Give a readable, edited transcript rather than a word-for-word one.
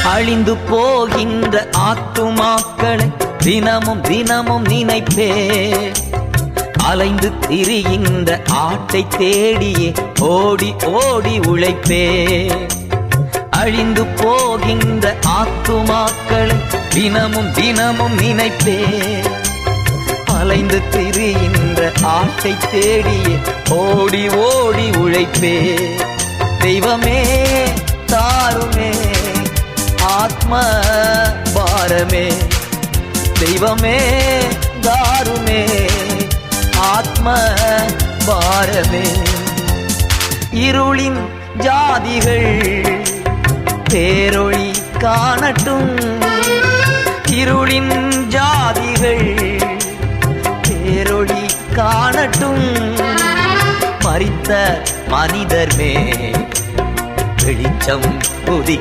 அழிந்து போகின்ற ஆத்துமாக்களை தினமும் தினமும் நினைப்பே. அலைந்து திரிகின்ற ஆட்டை தேடியே ஓடி ஓடி உழைப்பே. அழிந்து போகின்ற ஆத்துமாக்களை தினமும் தினமும் நினைப்பே. அலைந்து திரிகின்ற ஆட்டை தேடியே ஓடி ஓடி உழைப்பே. தெய்வமே தாருமே ஆத்ம பாரமே. தெய்வமே தாருமே ஆத்ம பாரமே. இருளின் ஜாதிகள் பேரொளி காணட்டும். இருளின் ஜாதிகள் பேரொளி காணட்டும். மரித்த மனிதர் மேல் வெளிச்சம் உதிக்க